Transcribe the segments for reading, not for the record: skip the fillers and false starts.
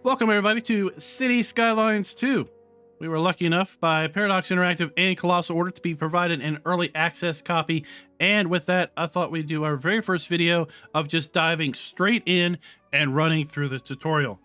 Welcome everybody to Cities Skylines 2. We were lucky enough by Paradox Interactive and Colossal Order to be provided an early access copy, and with that I thought we'd do our very first video of just diving straight in and running through this tutorial.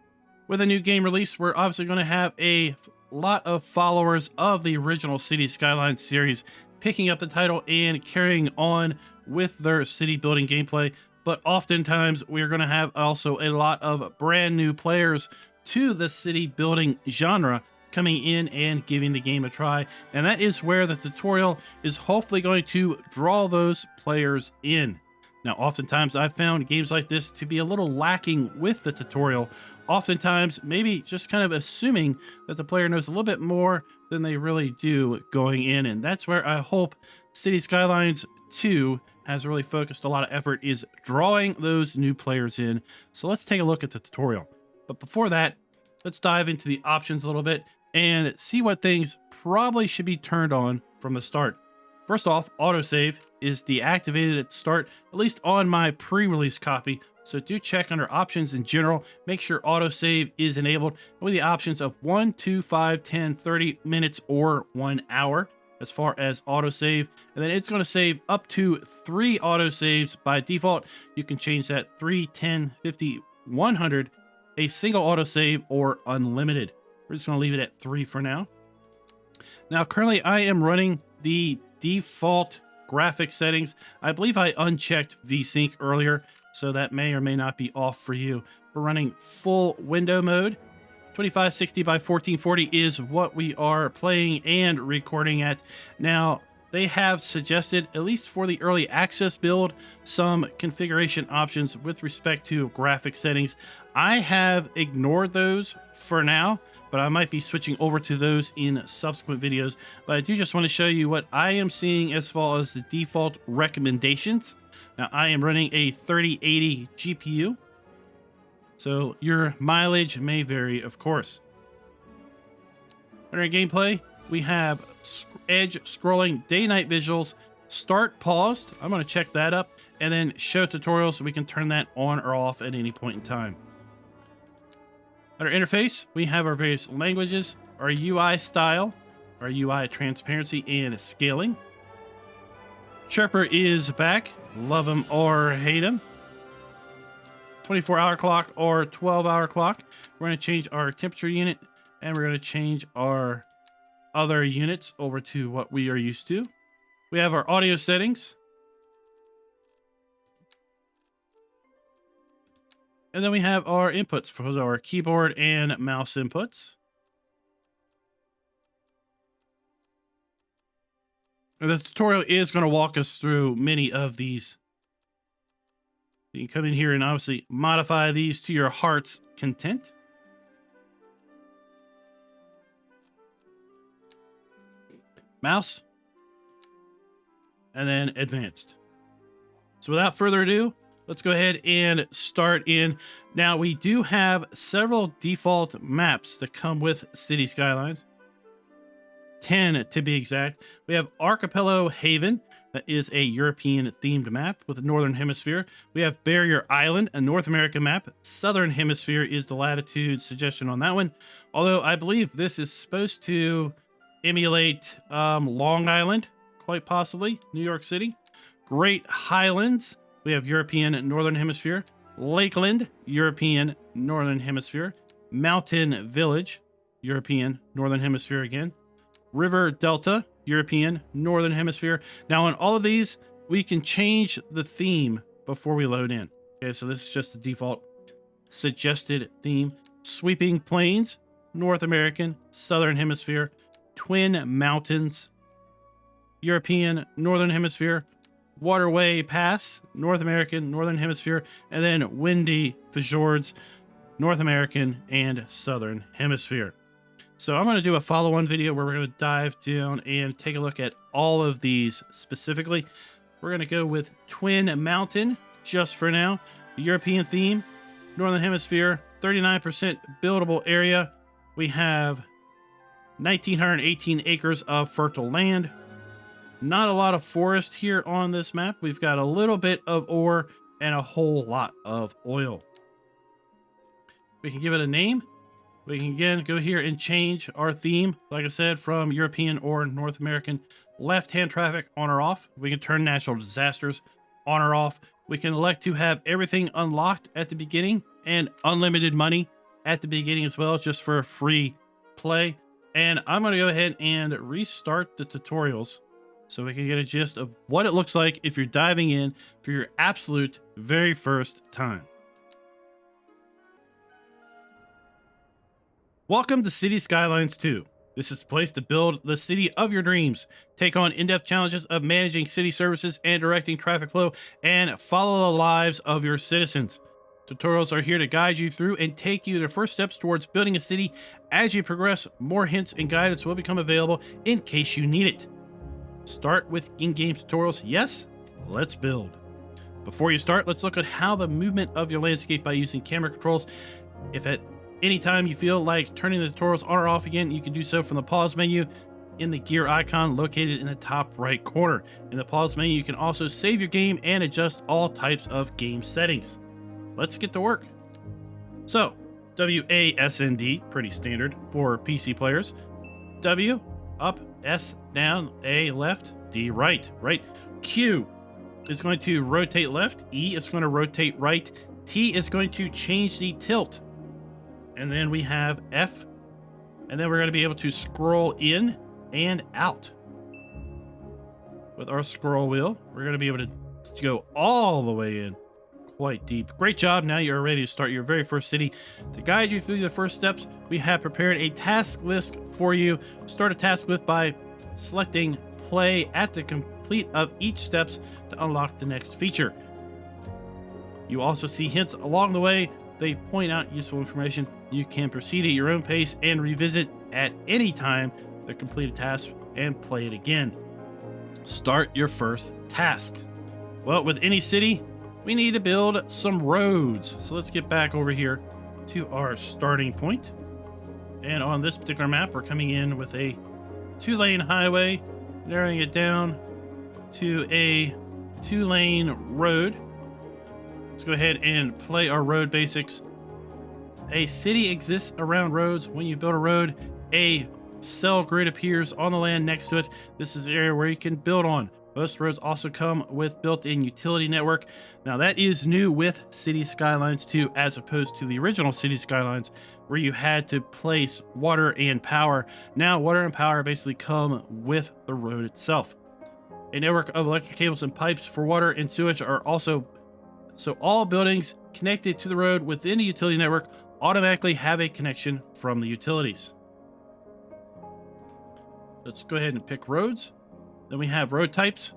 With a new game release, we're obviously going to have a lot of followers of the original Cities Skylines series picking up the title and carrying on with their city building gameplay. But oftentimes we're going to have also a lot of brand new players to the city building genre coming in and giving the game a try. And that is where the tutorial is hopefully going to draw those players in. Now, oftentimes I've found games like this to be a little lacking with the tutorial. Oftentimes, maybe just kind of assuming that the player knows a little bit more than they really do going in. And that's where I hope Cities Skylines 2 has really focused a lot of effort, is drawing those new players in. So let's take a look at the tutorial. But before that, let's dive into the options a little bit and see what things probably should be turned on from the start. First off, autosave is deactivated at the start, at least on my pre-release copy. So do check under options in general, make sure autosave is enabled with the options of 1, 2, 5, 10, 30 minutes, or 1 hour. As far as autosave, and then it's going to save up to 3 autosaves by default. You can change that 3, 10, 50, 100, a single autosave, or unlimited. We're just going to leave it at 3 for now. Now, currently I am running the default graphic settings. I believe I unchecked VSync earlier, so that may or may not be off for you. We're running full window mode. 2560 by 1440 is what we are playing and recording at. Now, they have suggested, at least for the early access build, some configuration options with respect to graphic settings. I have ignored those for now, but I might be switching over to those in subsequent videos. But I do just want to show you what I am seeing as far as the default recommendations. Now, I am running a 3080 GPU. So your mileage may vary, of course. Under gameplay, we have edge scrolling day-night visuals, start paused. I'm going to check that up, and then show tutorials so we can turn that on or off at any point in time. Under interface, we have our various languages, our UI style, our UI transparency and scaling. Chirper is back. Love him or hate him. 24-hour clock or 12-hour clock. We're going to change our temperature unit, and we're going to change our other units over to what we are used to. We have our audio settings. And then we have our inputs for our keyboard and mouse inputs. And the tutorial is going to walk us through many of these. You can come in here and obviously modify these to your heart's content. Mouse. And then advanced. So without further ado, let's go ahead and start in. Now, we do have several default maps that come with City Skylines. 10 to be exact. We have Archipelago Haven. That is a European themed map with the Northern Hemisphere. We have Barrier Island, a North American map. Southern Hemisphere is the latitude suggestion on that one. Although I believe this is supposed to emulate Long Island, quite possibly, New York City. Great Highlands, we have European Northern Hemisphere. Lakeland, European Northern Hemisphere. Mountain Village, European Northern Hemisphere again. River Delta, European Northern Hemisphere. Now, on all of these, we can change the theme before we load in. Okay, so this is just the default suggested theme. Sweeping Plains, North American, Southern Hemisphere. Twin Mountains, European Northern Hemisphere. Waterway Pass, North American, Northern Hemisphere. And then Windy Fjords, North American and Southern Hemisphere. So I'm going to do a follow-on video where we're going to dive down and take a look at all of these specifically. We're going to go with Twin Mountain just for now. The European theme, Northern Hemisphere, 39% buildable area. We have 1,918 acres of fertile land. Not a lot of forest here on this map. We've got a little bit of ore and a whole lot of oil. We can give it a name. We can again go here and change our theme, like I said, from European or North American left-hand traffic on or off. We can turn natural disasters on or off. We can elect to have everything unlocked at the beginning and unlimited money at the beginning as well, just for a free play. And I'm going to go ahead and restart the tutorials so we can get a gist of what it looks like if you're diving in for your absolute very first time. Welcome to Cities Skylines II. This is the place to build the city of your dreams, take on in-depth challenges of managing city services and directing traffic flow, and follow the lives of your citizens. Tutorials are here to guide you through and take you the first steps towards building a city. As you progress, more hints and guidance will become available in case you need it. Start with in-game tutorials. Yes, let's build. Before you start, let's look at how the movement of your landscape by using camera controls. If at any time you feel like turning the tutorials on or off again, you can do so from the pause menu in the gear icon located in the top right corner. In the pause menu, you can also save your game and adjust all types of game settings. Let's get to work. So, WASD, pretty standard for PC players. W, up, S, down, A, left, D, right, right. Q is going to rotate left, E is going to rotate right, T is going to change the tilt. And then we have F, and then we're going to be able to scroll in and out. With our scroll wheel, we're going to be able to go all the way in, quite deep. Great job. Now you're ready to start your very first city. To guide you through the first steps, we have prepared a task list for you. Start a task list by selecting play at the complete of each steps to unlock the next feature. You also see hints along the way. They point out useful information. You can proceed at your own pace and revisit at any time the completed task and play it again. Start your first task. Well, with any city, we need to build some roads. So let's get back over here to our starting point. And on this particular map, we're coming in with a 2-lane highway, narrowing it down to a 2-lane road. Let's go ahead and play our road basics. A city exists around roads. When you build a road, a cell grid appears on the land next to it. This is the area where you can build on. Most roads also come with built-in utility network. Now that is new with Cities Skylines 2 as opposed to the original Cities Skylines where you had to place water and power. Now water and power basically come with the road itself. A network of electric cables and pipes for water and sewage are also, so all buildings connected to the road within the utility network automatically have a connection from the utilities. Let's go ahead and pick roads. Then we have road types.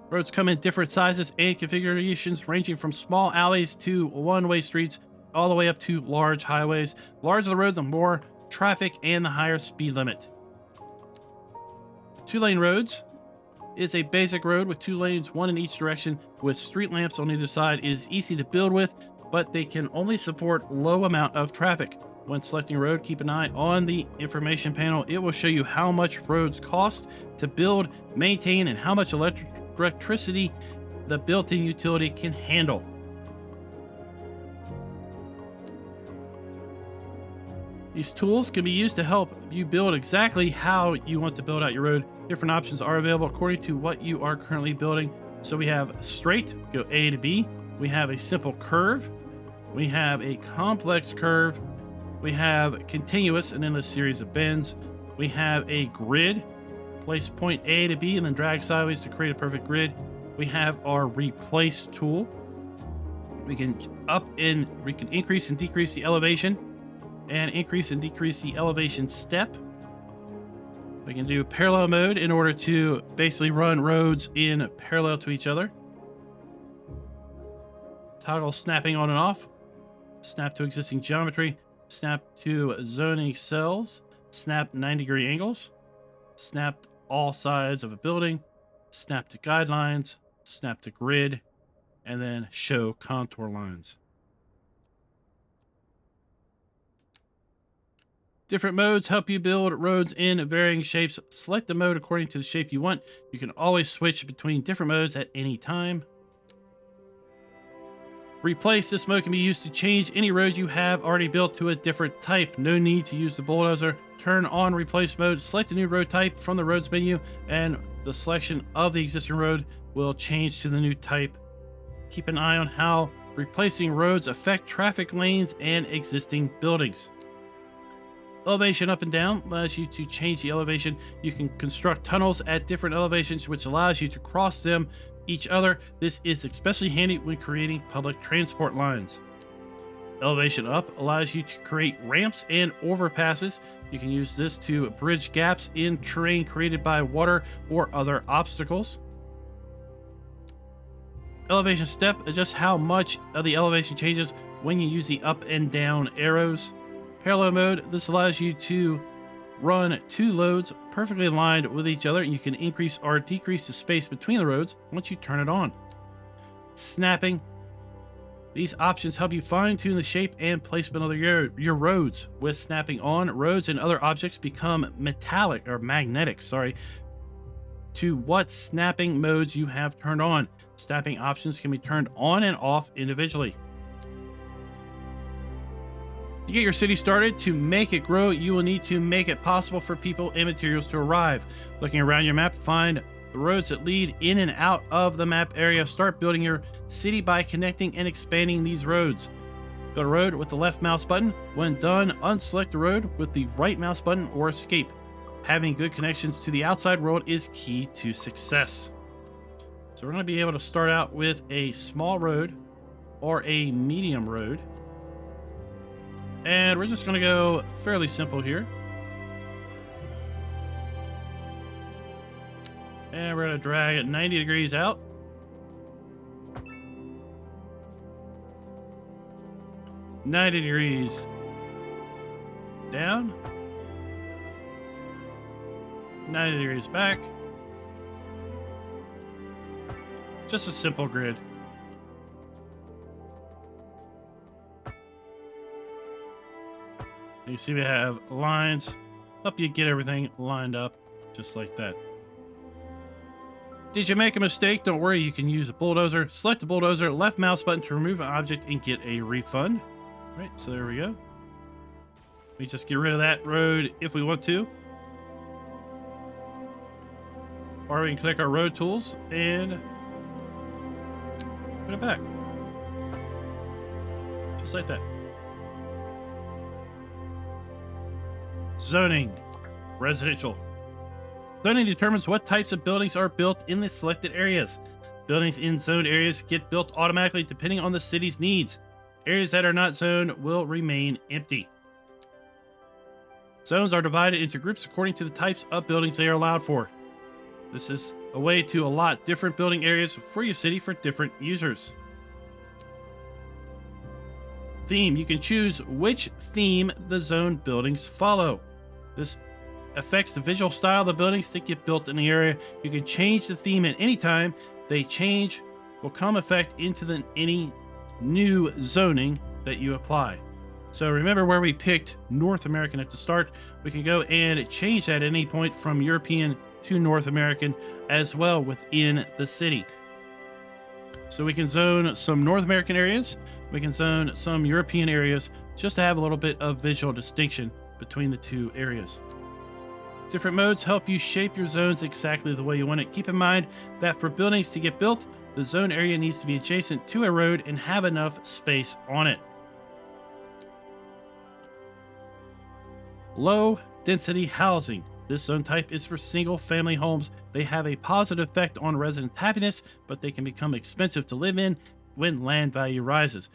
Roads come in different sizes and configurations ranging from small alleys to one-way streets all the way up to large highways. The larger the road, the more traffic and the higher speed limit. 2-lane roads is a basic road with 2 lanes, one in each direction with street lamps on either side. It is easy to build with, but they can only support low amount of traffic. When selecting a road, keep an eye on the information panel. It will show you how much roads cost to build, maintain, and how much electricity the built-in utility can handle. These tools can be used to help you build exactly how you want to build out your road. Different options are available according to what you are currently building. So we have straight, go A to B. We have a simple curve. We have a complex curve. We have continuous, and then a series of bends. We have a grid. Place point A to B and then drag sideways to create a perfect grid. We have our replace tool. We can increase and decrease the elevation and increase and decrease the elevation step. We can do parallel mode in order to basically run roads in parallel to each other. Toggle snapping on and off. Snap to existing geometry. Snap to zoning cells. Snap 90-degree angles. Snap all sides of a building. Snap to guidelines. Snap to grid. And then show contour lines. Different modes help you build roads in varying shapes. Select the mode according to the shape you want. You can always switch between different modes at any time. Replace. This mode can be used to change any road you have already built to a different type. No need to use the bulldozer. Turn on replace mode, select a new road type from the roads menu, and the selection of the existing road will change to the new type. Keep an eye on how replacing roads affect traffic lanes and existing buildings. Elevation up and down allows you to change the elevation. You can construct tunnels at different elevations, which allows you to cross them each other. This is especially handy when creating public transport lines. Elevation up allows you to create ramps and overpasses. You can use this to bridge gaps in terrain created by water or other obstacles. Elevation step adjusts how much of the elevation changes when you use the up and down arrows. Parallel mode, this allows you to run two loads perfectly aligned with each other, and you can increase or decrease the space between the roads once you turn it on. Snapping. These options help you fine-tune the shape and placement of your roads. With snapping on, roads and other objects become magnetic, to what snapping modes you have turned on. Snapping options can be turned on and off individually. To get your city started, to make it grow, you will need to make it possible for people and materials to arrive. Looking around your map, find the roads that lead in and out of the map area. Start building your city by connecting and expanding these roads. Build a road with the left mouse button. When done, unselect the road with the right mouse button or escape. Having good connections to the outside world is key to success. So we're going to be able to start out with a small road or a medium road. And we're just going to go fairly simple here. And we're going to drag it 90 degrees out. $90 down. 90 degrees back. Just a simple grid. You see we have lines. Help you get everything lined up just like that. Did you make a mistake? Don't worry, you can use a bulldozer. Select the bulldozer, left mouse button to remove an object and get a refund. All right, so there we go. We just get rid of that road if we want to. Or we can click our road tools and put it back. Just like that. Zoning. Residential. Zoning determines what types of buildings are built in the selected areas. Buildings in zoned areas get built automatically depending on the city's needs. Areas that are not zoned will remain empty. Zones are divided into groups according to the types of buildings they are allowed for. This is a way to allot different building areas for your city for different users. Theme. You can choose which theme the zoned buildings follow. This affects the visual style of the buildings that get built in the area. You can change the theme at any time. They change will come effect into any new zoning that you apply. So remember where we picked North American at the start. We can go and change that at any point from European to North American as well within the city. So we can zone some North American areas. We can zone some European areas just to have a little bit of visual distinction between the two areas. Different modes help you shape your zones exactly the way you want it. Keep in mind that for buildings to get built, the zone area needs to be adjacent to a road and have enough space on it. Low density housing. This zone type is for single family homes. They have a positive effect on resident happiness, but they can become expensive to live in when land value rises.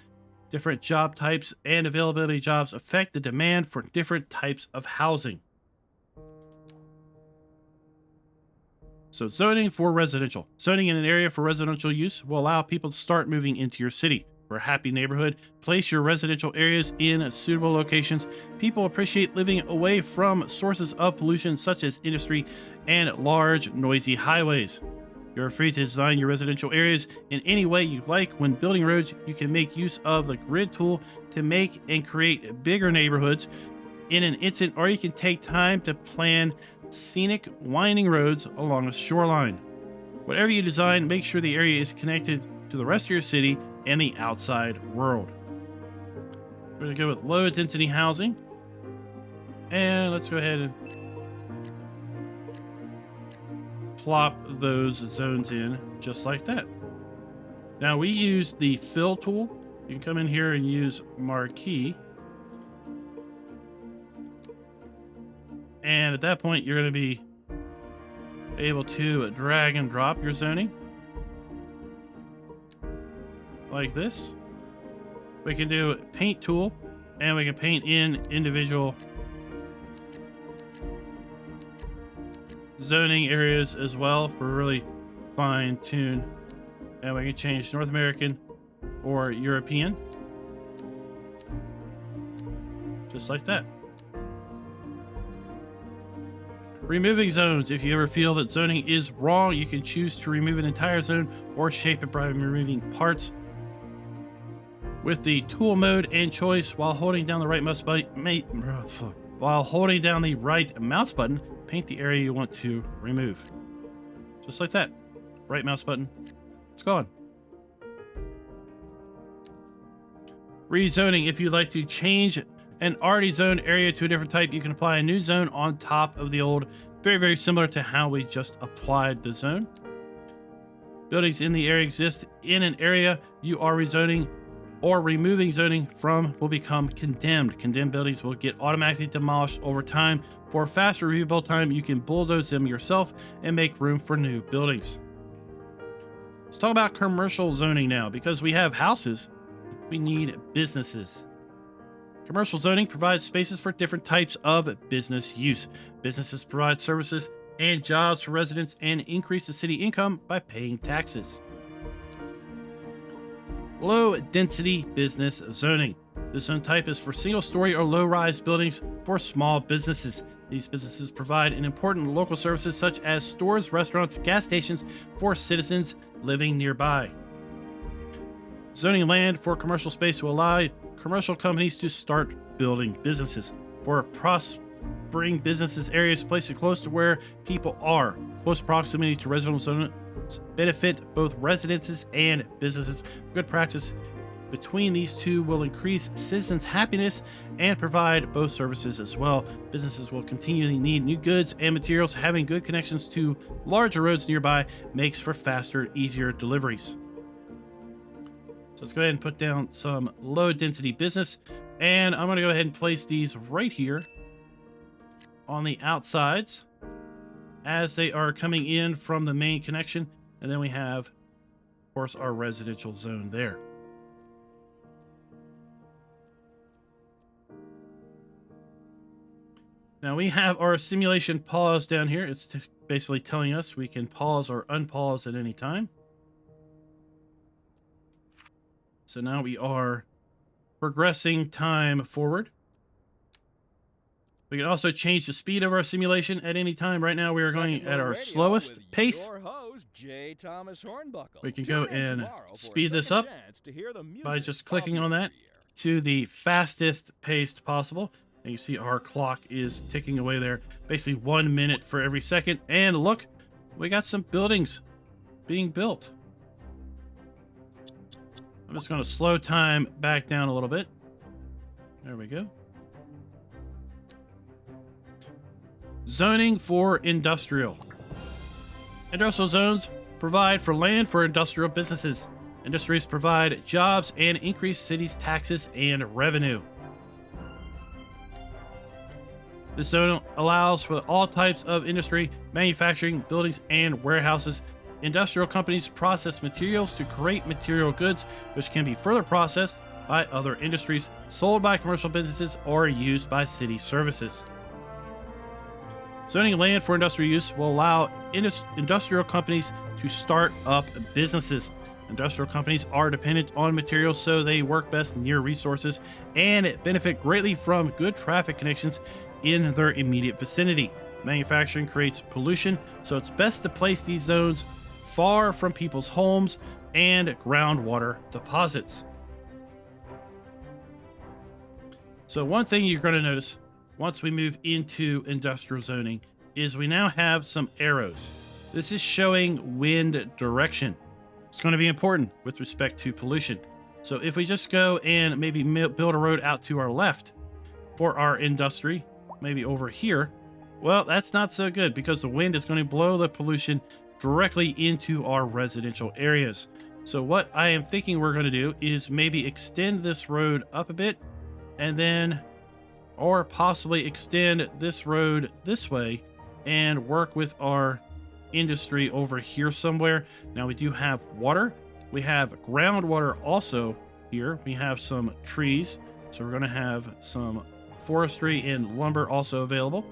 Different job types and availability of jobs affect the demand for different types of housing. So zoning for residential. Zoning in an area for residential use will allow people to start moving into your city. For a happy neighborhood, place your residential areas in suitable locations. People appreciate living away from sources of pollution such as industry and large, noisy highways. You're free to design your residential areas in any way you like. When building roads, you can make use of the grid tool to make and create bigger neighborhoods in an instant, or you can take time to plan scenic, winding roads along a shoreline. Whatever you design, make sure the area is connected to the rest of your city and the outside world. We're going to go with low density housing. And let's go ahead and plop those zones in just like that. Now we use the fill tool. You can come in here and use marquee. And at that point, you're going to be able to drag and drop your zoning like this. We can do paint tool, and we can paint in individual zoning areas as well for really fine tune. And we can change North American or European, just like that. Removing zones. If you ever feel that zoning is wrong, you can choose to remove an entire zone or shape it by removing parts. With the tool mode and choice, while holding down the right mouse button, paint the area you want to remove. Just like that. Right mouse button, it's gone. Rezoning. If you'd like to change an already zoned area to a different type, you can apply a new zone on top of the old. Very, very similar to how we just applied the zone. Buildings in the area exist in an area you are rezoning or removing zoning from will become condemned. Condemned buildings will get automatically demolished over time. For faster rebuild time, you can bulldoze them yourself and make room for new buildings. Let's talk about commercial zoning now. Because we have houses, we need businesses. Commercial zoning provides spaces for different types of business use. Businesses provide services and jobs for residents and increase the city income by paying taxes. Low density business zoning. This zone type is for single story or low rise buildings for small businesses. These businesses provide an important local services such as stores, restaurants, gas stations for citizens living nearby. Zoning land for commercial space will allow commercial companies to start building businesses. For prospering businesses, areas placed close to where people are. Close proximity to residential zones benefit both residences and businesses. Good practice between these two will increase citizens' happiness and provide both services as well. Businesses will continually need new goods and materials. Having good connections to larger roads nearby makes for faster, easier deliveries. So let's go ahead and put down some low density business. And I'm going to go ahead and place these right here on the outsides as they are coming in from the main connection. And then we have, of course, our residential zone there. Now we have our simulation pause down here. It's basically telling us we can pause or unpause at any time. So now we are progressing time forward. We can also change the speed of our simulation at any time. Right now we are going at our slowest pace. We can go and speed this up by just clicking on that to the fastest paced possible. And you see our clock is ticking away there. Basically 1 minute for every second. And look, we got some buildings being built. I'm just going to slow time back down a little bit. There we go. Zoning for industrial. Industrial zones provide for land for industrial businesses. Industries provide jobs and increase cities' taxes and revenue. This zone allows for all types of industry, manufacturing, buildings, and warehouses. Industrial companies process materials to create material goods, which can be further processed by other industries, sold by commercial businesses, or used by city services. Zoning land for industrial use will allow industrial companies to start up businesses. Industrial companies are dependent on materials, so they work best near resources and benefit greatly from good traffic connections in their immediate vicinity. Manufacturing creates pollution, so it's best to place these zones far from people's homes and groundwater deposits. So one thing you're going to notice once we move into industrial zoning is we now have some arrows. This is showing wind direction. It's going to be important with respect to pollution. So if we just go and maybe build a road out to our left for our industry, maybe over here, well, that's not so good because the wind is going to blow the pollution directly into our residential areas. So what I am thinking we're going to do is maybe extend this road up a bit, and then, or possibly extend this road this way and work with our industry over here somewhere. Now we do have water. We have groundwater also here. We have some trees. So we're going to have some forestry and lumber also available.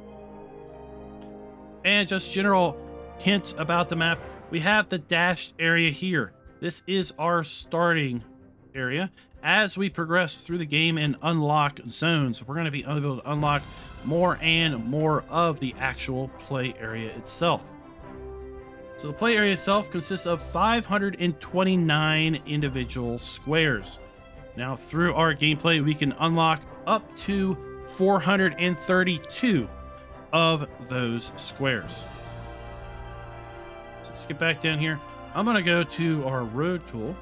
And just general hints about the map. We have the dashed area here. This is our starting area. As we progress through the game and unlock zones, we're going to be able to unlock more and more of the actual play area itself. So the play area itself consists of 529 individual squares. Now through our gameplay, we can unlock up to 432 of those squares. So let's get back down here. I'm going to go to our road tool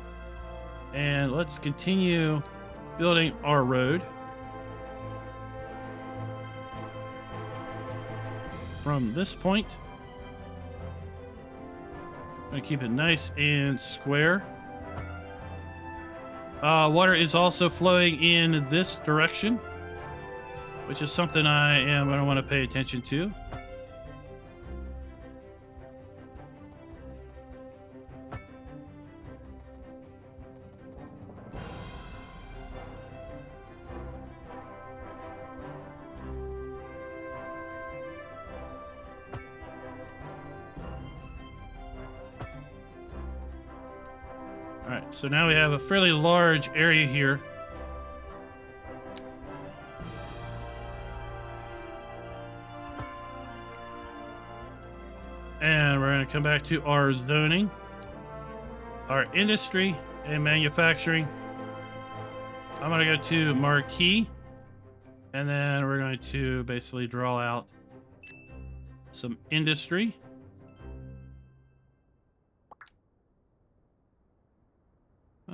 and let's continue building our road from this point. I'm going to keep it nice and square. Water is also flowing in this direction, which is something I am going to want to pay attention to. All right, so now we have a fairly large area here. And we're going to come back to our zoning, our industry and manufacturing. I'm going to go to marquee, and then we're going to basically draw out some industry.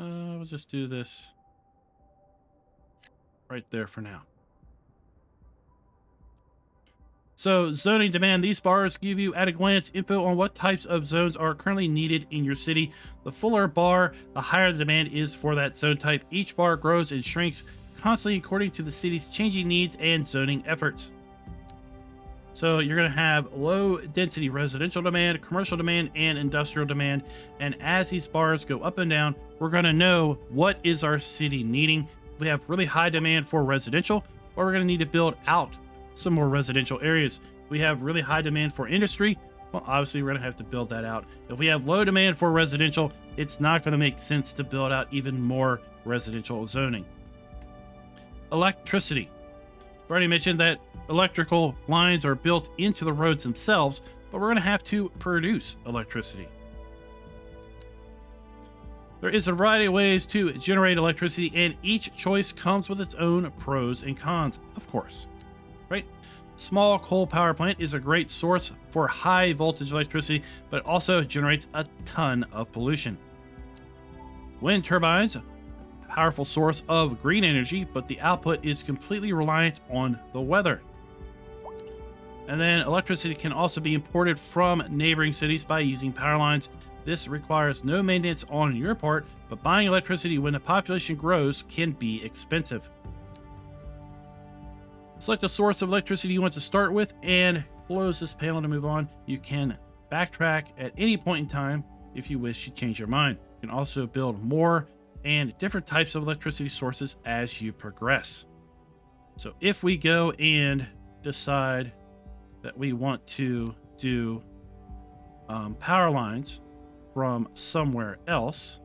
We'll just do this right there for now. So zoning demand, these bars give you at a glance info on what types of zones are currently needed in your city. The fuller bar, the higher the demand is for that zone type. Each bar grows and shrinks constantly according to the city's changing needs and zoning efforts. So you're going to have low density residential demand, commercial demand, and industrial demand. And as these bars go up and down, we're going to know what is our city needing. We have really high demand for residential, or we're going to need to build out some more residential areas. We have really high demand for industry. Well, obviously we're going to have to build that out. If we have low demand for residential, it's not going to make sense to build out even more residential zoning. Electricity. I've already mentioned that electrical lines are built into the roads themselves, but we're going to have to produce electricity. There is a variety of ways to generate electricity, and each choice comes with its own pros and cons, of course. Right? Small coal power plant is a great source for high voltage electricity, but it also generates a ton of pollution. Wind turbines, powerful source of green energy, but the output is completely reliant on the weather. And then electricity can also be imported from neighboring cities by using power lines. This requires no maintenance on your part, but buying electricity when the population grows can be expensive. Select a source of electricity you want to start with and close this panel to move on. You can backtrack at any point in time if you wish to change your mind. You can also build more and different types of electricity sources as you progress. So if we go and decide that we want to do power lines from somewhere else,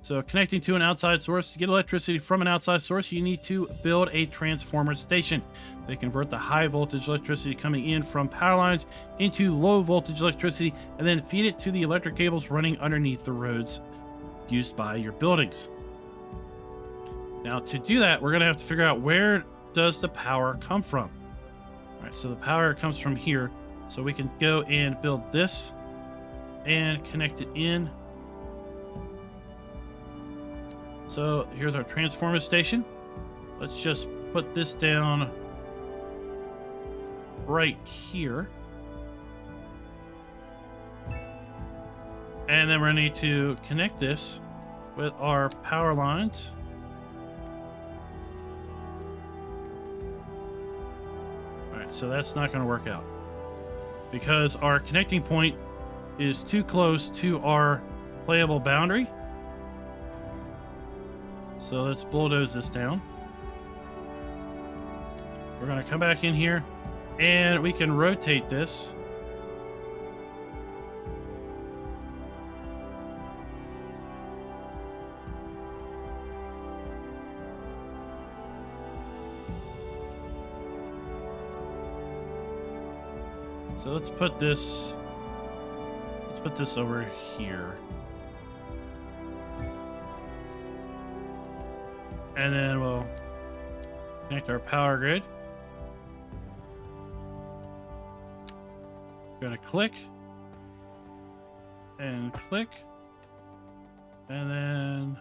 so connecting to an outside source, to get electricity from an outside source, you need to build a transformer station. They convert the high voltage electricity coming in from power lines into low voltage electricity and then feed it to the electric cables running underneath the roads used by your buildings. Now to do that, we're gonna have to figure out where does the power come from. All right, so the power comes from here. So we can go and build this and connect it in So here's our transformer station. Let's just put this down right here. And then we're going to need to connect this with our power lines. All right, so that's not going to work out because our connecting point is too close to our playable boundary. So let's bulldoze this down. We're going to come back in here and we can rotate this. So let's put this over here. And then we'll connect our power grid. We're going to click and click. And then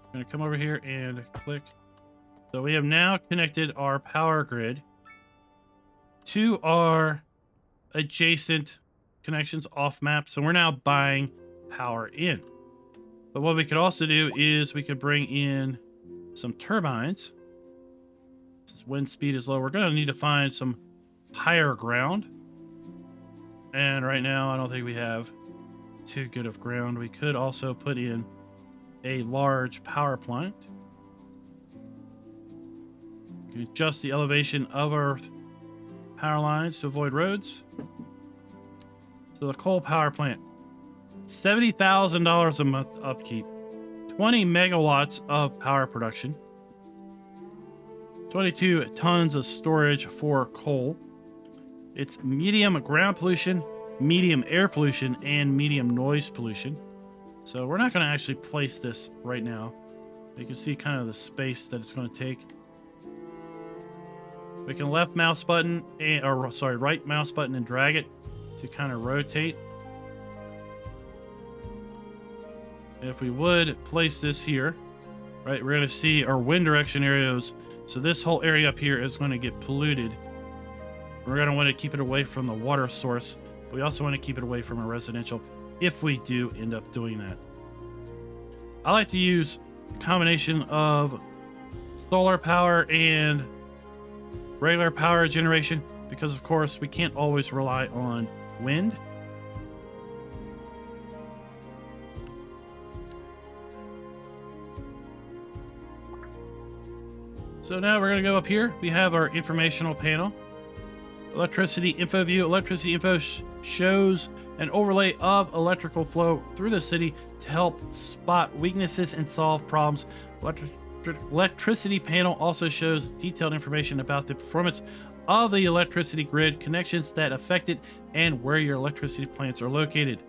we're going to come over here and click. So we have now connected our power grid to our adjacent connections off map. So we're now buying power in. But what we could also do is we could bring in some turbines. Since wind speed is low, we're going to need to find some higher ground. And right now, I don't think we have too good of ground. We could also put in a large power plant. We can adjust the elevation of our power lines to avoid roads. So the coal power plant, $70,000 a month upkeep, 20 megawatts of power production, 22 tons of storage for coal. It's medium ground pollution, medium air pollution, and medium noise pollution. So we're not going to actually place this right now. You can see kind of the space that it's going to take. We can right mouse button and drag it to kind of rotate. If we would place this here, right, we're going to see our wind direction arrows. So this whole area up here is going to get polluted. We're going to want to keep it away from the water source, but we also want to keep it away from a residential if we do end up doing that. I like to use a combination of solar power and regular power generation because, of course, we can't always rely on wind. So now we're going to go up here. We have our informational panel. Electricity info view. Electricity info shows an overlay of electrical flow through the city to help spot weaknesses and solve problems. Electricity panel also shows detailed information about the performance of the electricity grid, connections that affect it, and where your electricity plants are located.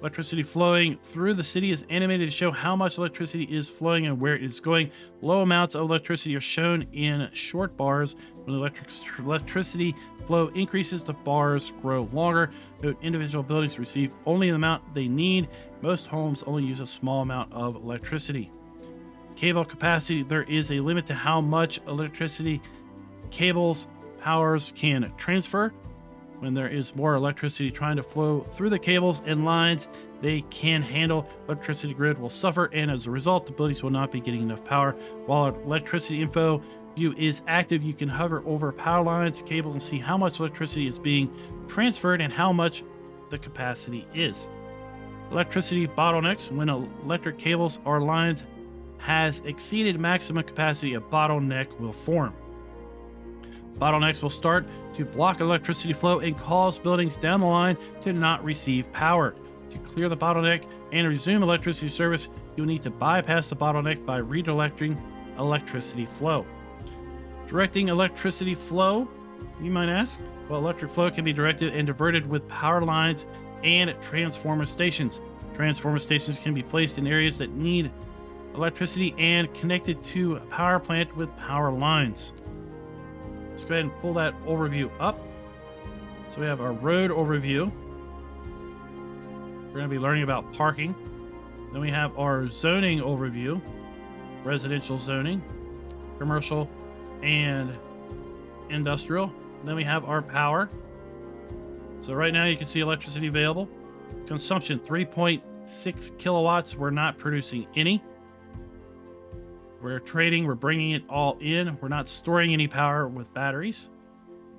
Electricity flowing through the city is animated to show how much electricity is flowing and where it is going. Low amounts of electricity are shown in short bars. When electricity flow increases, the bars grow longer. Note individual buildings receive only the amount they need. Most homes only use a small amount of electricity. Cable capacity. There is a limit to how much electricity cables powers can transfer. When there is more electricity trying to flow through the cables and lines they can handle, electricity grid will suffer, and as a result, the buildings will not be getting enough power. While electricity info view is active, you can hover over power lines, cables, and see how much electricity is being transferred and how much the capacity is. Electricity bottlenecks. When electric cables or lines has exceeded maximum capacity, a bottleneck will form. Bottlenecks will start to block electricity flow and cause buildings down the line to not receive power. To clear the bottleneck and resume electricity service, you'll need to bypass the bottleneck by redirecting electricity flow. Directing electricity flow, you might ask? Well, electric flow can be directed and diverted with power lines and transformer stations. Transformer stations can be placed in areas that need electricity and connected to a power plant with power lines. Let's go ahead and pull that overview up. So we have our road overview. We're going to be learning about parking. Then we have our zoning overview, residential zoning, commercial, and industrial. Then we have our power. So right now you can see electricity available. Consumption 3.6 kilowatts. We're not producing any. We're trading. We're bringing it all in. We're not storing any power with batteries.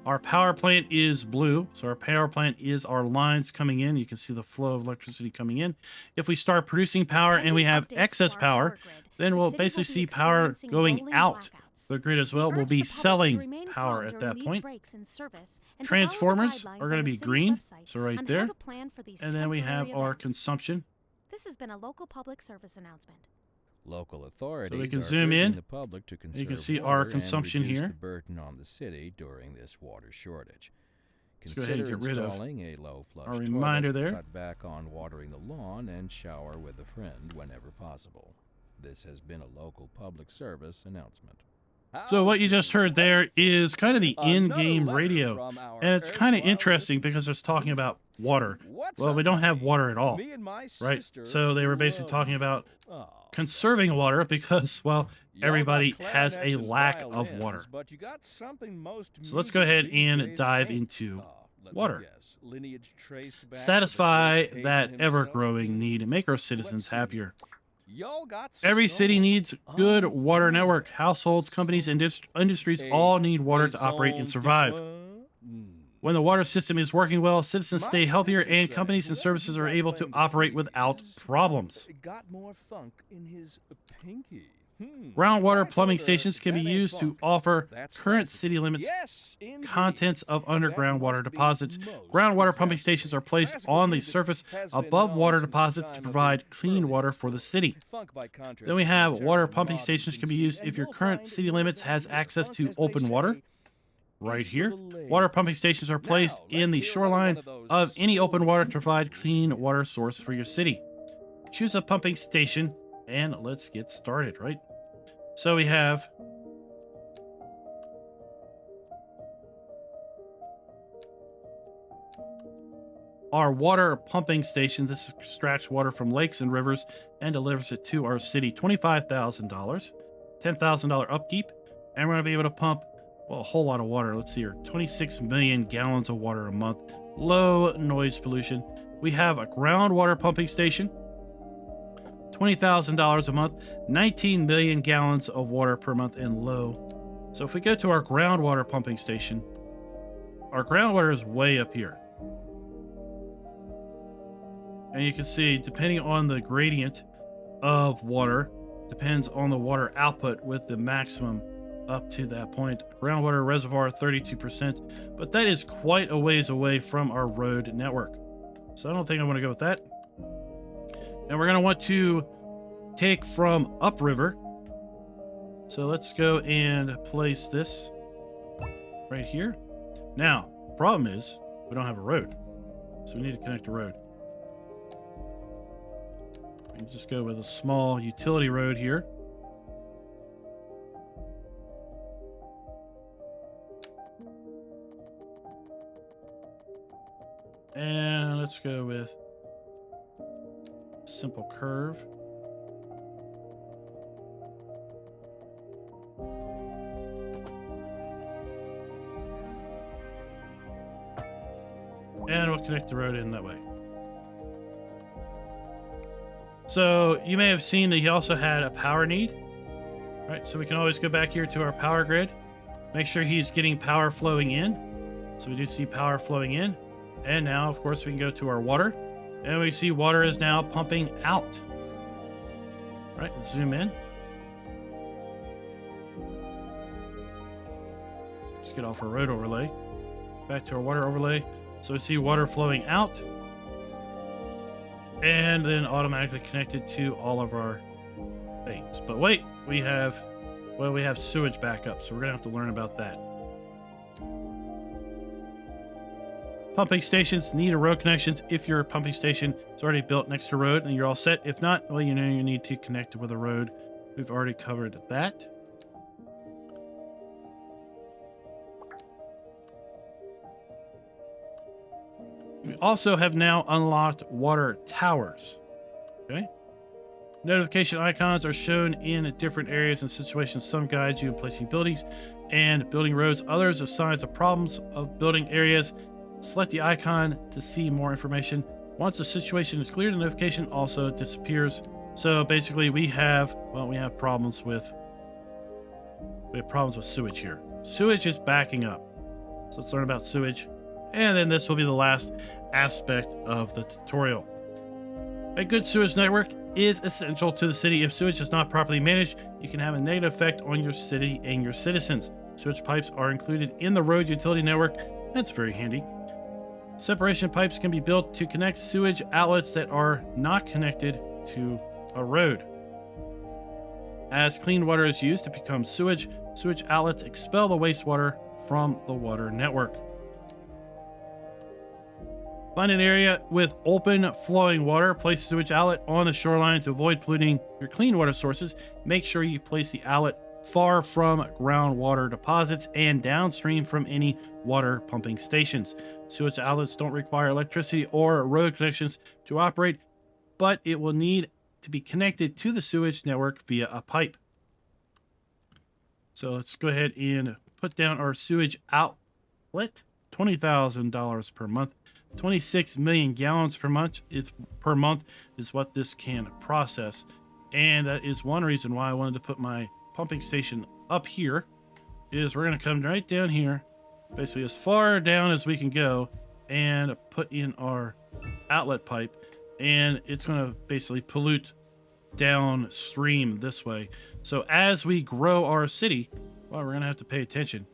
Our power plant is blue. So our power plant is our lines coming in. You can see the flow of electricity coming in. If we start producing power and we have excess power, then we'll basically see power going out the grid as well. We'll be selling power at that point. Transformers are going to be green, so right there. And then we have our consumption. This has been a local public service announcement. Local authorities so we can zoom in. The public to conserve you can see water our consumption and reduce here. The burden on the city during this water shortage. Let's go ahead and get rid of a low flush our reminder there. Cut back on watering the lawn and shower with a friend whenever possible. This has been a local public service announcement. So what you just heard there is kind of the in-game radio, and it's kind of interesting because it's talking about water. Well, we don't have water at all, right? So they were basically talking about conserving water because, well, everybody has a lack of water. So let's go ahead and dive into water. Satisfy that ever-growing need and make our citizens happier. Every city needs good water network. Households, companies, and industries all need water to operate and survive. When the water system is working well, citizens stay healthier and companies and services are able to operate without problems. Groundwater pumping stations can be used to offer current city limits contents of underground water deposits. Groundwater pumping stations are placed on the surface above water deposits to provide clean water for the city. Then we have water pumping stations can be used if your current city limits has access to open water. Right here, water pumping stations are placed in the shoreline of any open water to provide clean water source for your city. Choose a pumping station and let's get started, right? So we have our water pumping stations. This extracts water from lakes and rivers and delivers it to our city. $25,000, $10,000 upkeep, and we're going to be able to pump, well, a whole lot of water. Let's see here, 26 million gallons of water a month. Low noise pollution. We have a groundwater pumping station. $20,000 a month, 19 million gallons of water per month, and low. So if we go to our groundwater pumping station, our groundwater is way up here. And you can see, depending on the gradient of water, depends on the water output with the maximum up to that point. Groundwater reservoir, 32%, but that is quite a ways away from our road network. So I don't think I want to go with that. And we're going to want to take from upriver. So let's go and place this right here. Now, problem is we don't have a road. So we need to connect a road. We can just go with a small utility road here. And let's go with simple curve. And we'll connect the road in that way. So you may have seen that he also had a power need. Right, so we can always go back here to our power grid. Make sure he's getting power flowing in. So we do see power flowing in. And now, of course, we can go to our water. And we see water is now pumping out. Right, let's zoom in. Let's get off our road overlay. Back to our water overlay. So we see water flowing out. And then automatically connected to all of our things. But wait, we have sewage backup. So we're going to have to learn about that. Pumping stations need a road connections. If your pumping station is already built next to a road, then you're all set. If not, well, you know you need to connect with a road. We've already covered that. We also have now unlocked water towers. Okay. Notification icons are shown in different areas and situations. Some guide you in placing buildings and building roads. Others are signs of problems of building areas. Select the icon to see more information. Once the situation is clear, the notification also disappears. So basically we have problems with sewage here. Sewage is backing up. So let's learn about sewage. And then this will be the last aspect of the tutorial. A good sewage network is essential to the city. If sewage is not properly managed, you can have a negative effect on your city and your citizens. Sewage pipes are included in the road utility network. That's very handy. Separation pipes can be built to connect sewage outlets that are not connected to a road. As clean water is used to become sewage, sewage outlets expel the wastewater from the water network. Find an area with open flowing water. Place a sewage outlet on the shoreline to avoid polluting your clean water sources. Make sure you place the outlet far from groundwater deposits and downstream from any water pumping stations. Sewage outlets don't require electricity or road connections to operate, but it will need to be connected to the sewage network via a pipe. So let's go ahead and put down our sewage outlet. $20,000 per month. 26 million gallons per month is what this can process. And that is one reason why I wanted to put my pumping station up here. Is we're going to come right down here, basically as far down as we can go, and put in our outlet pipe, and it's going to basically pollute downstream this way. So as we grow our city, well, we're going to have to pay attention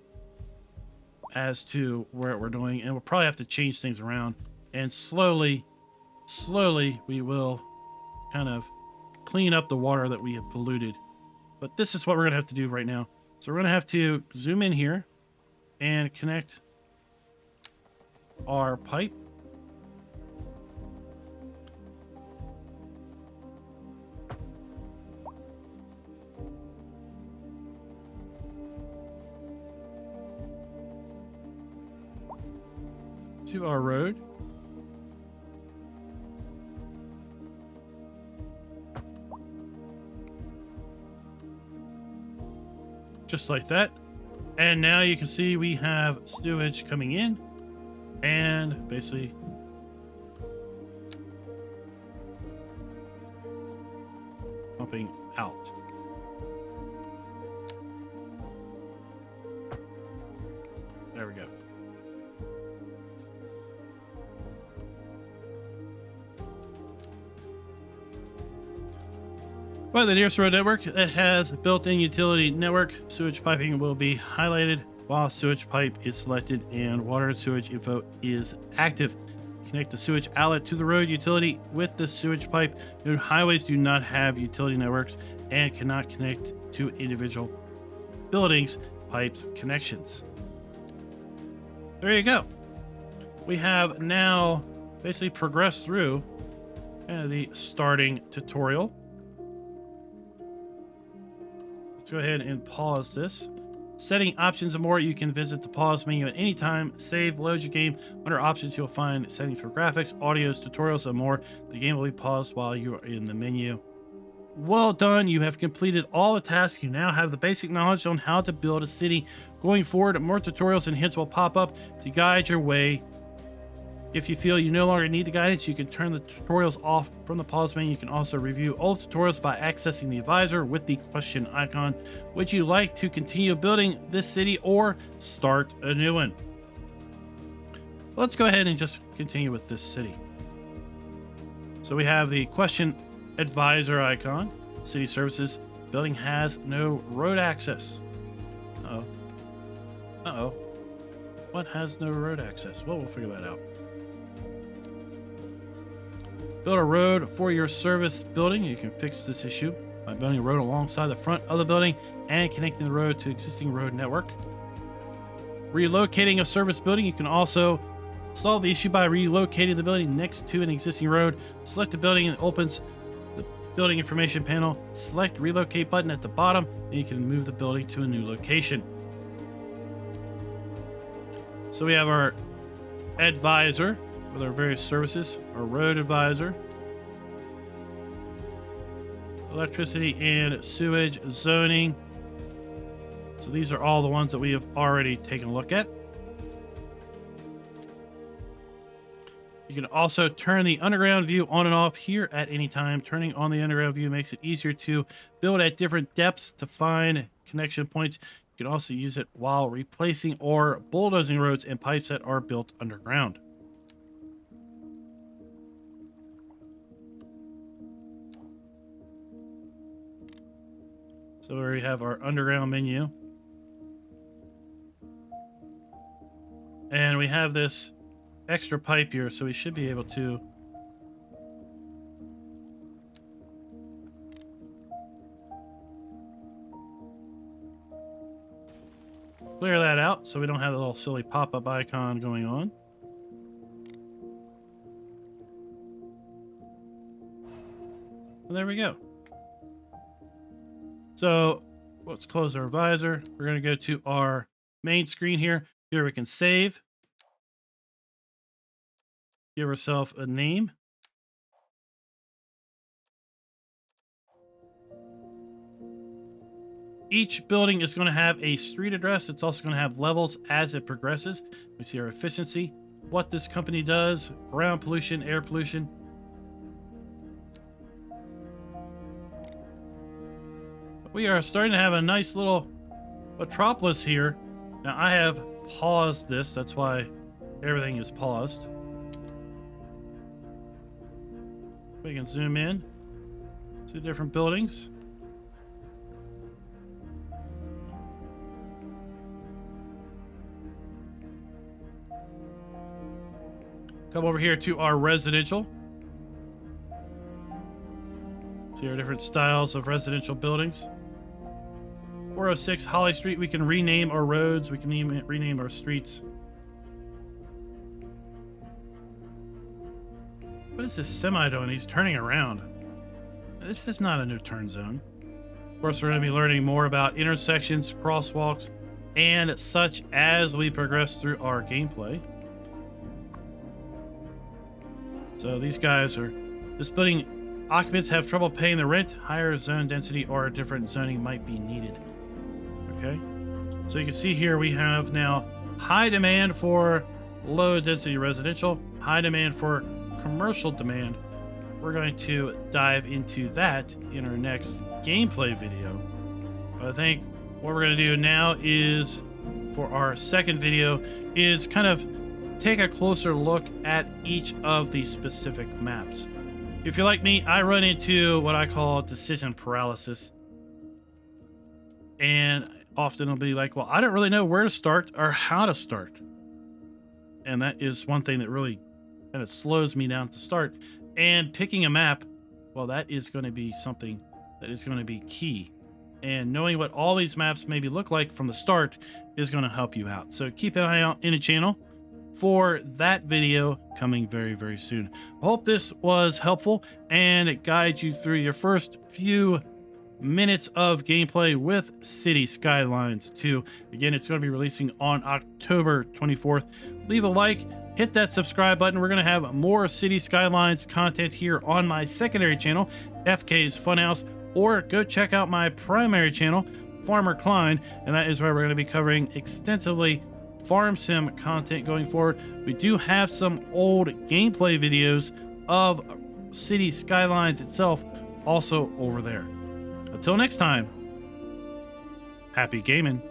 as to what we're doing, and we'll probably have to change things around, and slowly we will kind of clean up the water that we have polluted. But this is what we're gonna have to do right now. So we're gonna have to zoom in here and connect our pipe. To our road. Just like that. And now you can see we have sewage coming in and basically pumping out. There we go. By the nearest road network that has a built-in utility network, sewage piping will be highlighted while sewage pipe is selected and water and sewage info is active. Connect the sewage outlet to the road utility with the sewage pipe. New highways do not have utility networks and cannot connect to individual buildings' pipes connections. There you go. We have now basically progressed through the starting tutorial. Let's go ahead and pause this. Setting options and more, you can visit the pause menu at any time. Save, load your game. Under options, you'll find settings for graphics, audios, tutorials, and more. The game will be paused while you are in the menu. Well done. You have completed all the tasks. You now have the basic knowledge on how to build a city. Going forward, more tutorials and hints will pop up to guide your way. If you feel you no longer need the guidance, you can turn the tutorials off from the pause menu. You can also review old tutorials by accessing the advisor with the question icon. Would you like to continue building this city or start a new one? Let's go ahead and just continue with this city. So we have the question advisor icon. City services. Building has no road access. Uh-oh. Uh-oh. What has no road access? Well, we'll figure that out. Build a road for your service building. You can fix this issue by building a road alongside the front of the building and connecting the road to existing road network. Relocating a service building. You can also solve the issue by relocating the building next to an existing road. Select the building and it opens the building information panel. Select relocate button at the bottom and you can move the building to a new location. So we have our advisor with our various services, our road advisor, electricity and sewage zoning. So these are all the ones that we have already taken a look at. You can also turn the underground view on and off here at any time. Turning on the underground view makes it easier to build at different depths to find connection points. You can also use it while replacing or bulldozing roads and pipes that are built underground. So here we have our underground menu. And we have this extra pipe here, so we should be able to clear that out so we don't have the little silly pop-up icon going on. And there we go. So let's close our visor. We're going to go to our main screen here. Here we can save. Give ourselves a name. Each building is going to have a street address. It's also going to have levels as it progresses. We see our efficiency, what this company does, ground pollution, air pollution. We are starting to have a nice little metropolis here. Now I have paused this. That's why everything is paused. We can zoom in to different buildings. Come over here to our residential. See our different styles of residential buildings. 406 Holly Street. We can rename our roads. We can rename our streets. What is this semi doing? He's turning around. This is not a new turn zone. Of course, we're going to be learning more about intersections, crosswalks, and such as we progress through our gameplay. So these guys are... This building occupants have trouble paying the rent. Higher zone density or a different zoning might be needed. Okay. So you can see here we have now high demand for low density residential, high demand for commercial demand. We're going to dive into that in our next gameplay video. But I think what we're going to do now is, for our second video, is kind of take a closer look at each of the specific maps. If you're like me, I run into what I call decision paralysis. And often I'll be like, well, I don't really know where to start or how to start. And that is one thing that really kind of slows me down to start. And picking a map, well, that is going to be something that is going to be key. And knowing what all these maps maybe look like from the start is going to help you out. So keep an eye out in the channel for that video coming very, very soon. I hope this was helpful and it guides you through your first few minutes of gameplay with Cities Skylines 2. Again, it's going to be releasing on October 24th. Leave a like, hit that subscribe button. We're going to have more Cities Skylines content here on my secondary channel, FK's Funhouse, or go check out my primary channel, Farmer Klein, and that is where we're going to be covering extensively farm sim content going forward. We do have some old gameplay videos of Cities Skylines itself also over there. Until next time, happy gaming.